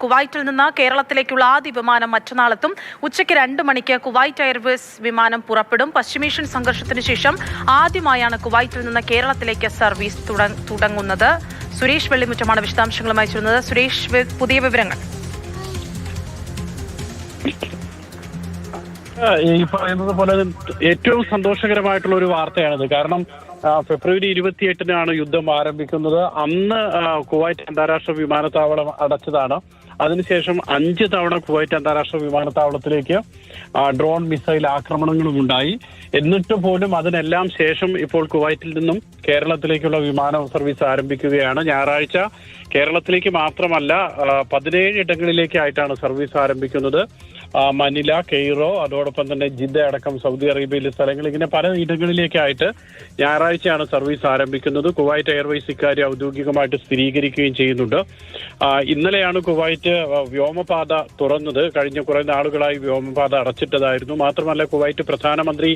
കുവൈറ്റിൽ നിന്ന് കേരളത്തിലേക്കുള്ള ആദ്യ വിമാനം മറ്റന്നാളെത്തും. ഉച്ചയ്ക്ക് 2 മണിക്ക് കുവൈറ്റ് എയർവേസ് വിമാനം പുറപ്പെടും. പശ്ചിമേഷ്യൻ സംഘർഷത്തിന് ശേഷം ആദ്യമായാണ് കുവൈറ്റിൽ നിന്ന് കേരളത്തിലേക്ക് സർവീസ് തുടങ്ങുന്നത്. സുരേഷ് വെള്ളിമുറ്റമാണ് വിശദാംശങ്ങളുമായി ചേരുന്നത്. സുരേഷ്, പുതിയ വിവരങ്ങൾ. ഈ പറയുന്നത് പോലെ ഏറ്റവും സന്തോഷകരമായിട്ടുള്ള ഒരു വാർത്തയാണിത്. കാരണം ഫെബ്രുവരി 28-നാണ് യുദ്ധം ആരംഭിക്കുന്നത്. അന്ന് കുവൈറ്റ് അന്താരാഷ്ട്ര വിമാനത്താവളം അടച്ചതാണ്. അതിനുശേഷം 5 തവണ കുവൈറ്റ് അന്താരാഷ്ട്ര വിമാനത്താവളത്തിലേക്ക് ഡ്രോൺ മിസൈൽ ആക്രമണങ്ങളും ഉണ്ടായി. എന്നിട്ട് പോലും അതിനെല്ലാം ശേഷം ഇപ്പോൾ കുവൈറ്റിൽ നിന്നും കേരളത്തിലേക്കുള്ള വിമാന സർവീസ് ആരംഭിക്കുകയാണ്. ഞായറാഴ്ച കേരളത്തിലേക്ക് മാത്രമല്ല 17 ഇടങ്ങളിലേക്കായിട്ടാണ് സർവീസ് ആരംഭിക്കുന്നത്. മനില, കെയ്റോ, അതോടൊപ്പം തന്നെ ജിദ്ദ അടക്കം സൗദി അറേബ്യയിലെ സ്ഥലങ്ങൾ, ഇങ്ങനെ പല ഇടങ്ങളിലേക്കായിട്ട് ഞായറാഴ്ചയാണ് സർവീസ് ആരംഭിക്കുന്നത്. കുവൈറ്റ് എയർവേസ് ഇക്കാര്യം ഔദ്യോഗികമായിട്ട് സ്ഥിരീകരിക്കുകയും ചെയ്യുന്നുണ്ട്. ഇന്നലെയാണ് കുവൈറ്റ് വ്യോമപാത തുറന്നത്. കഴിഞ്ഞ കുറെ നാളുകളായി വ്യോമപാത അടച്ചിട്ടതായിരുന്നു. മാത്രമല്ല കുവൈറ്റ് പ്രധാനമന്ത്രി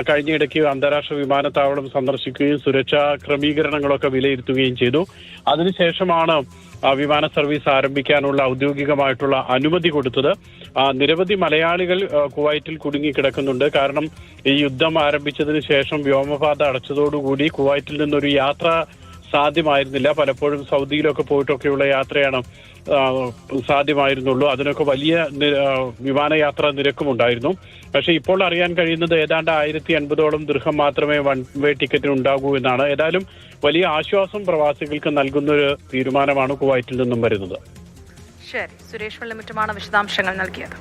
കഴിഞ്ഞയിടയ്ക്ക് അന്താരാഷ്ട്ര വിമാനത്താവളം സന്ദർശിക്കുകയും സുരക്ഷാ ക്രമീകരണങ്ങളൊക്കെ വിലയിരുത്തുകയും ചെയ്തു. അതിനുശേഷമാണ് വിമാന സർവീസ് ആരംഭിക്കാനുള്ള ഔദ്യോഗികമായിട്ടുള്ള അനുമതി കൊടുത്തത്. നിരവധി മലയാളികൾ കുവൈറ്റിൽ കുടുങ്ങിക്കിടക്കുന്നുണ്ട്. കാരണം ഈ യുദ്ധം ആരംഭിച്ചതിന് ശേഷം വ്യോമപാത അടച്ചതോടുകൂടി കുവൈറ്റിൽ നിന്നൊരു യാത്ര സാധ്യമായിരുന്നില്ല. പലപ്പോഴും സൗദിയിലൊക്കെ പോയിട്ടൊക്കെയുള്ള യാത്രയാണ് സാധ്യമായിരുന്നുള്ളൂ. അതിനൊക്കെ വലിയ വിമാനയാത്രാ നിരക്കുമുണ്ടായിരുന്നു. പക്ഷേ ഇപ്പോൾ അറിയാൻ കഴിയുന്നത് ഏതാണ്ട് 1050ഓളം ദിർഹം മാത്രമേ വൺ വേ ടിക്കറ്റിന് ഉണ്ടാകൂ എന്നാണ്. ഏതായാലും വലിയ ആശ്വാസം പ്രവാസികൾക്ക് നൽകുന്നൊരു തീരുമാനമാണ് കുവൈറ്റിൽ നിന്നും വരുന്നത്. ശരി, സുരേഷ് വെള്ളിമുറ്റമാണ് വിശദാംശങ്ങൾ നൽകിയത്.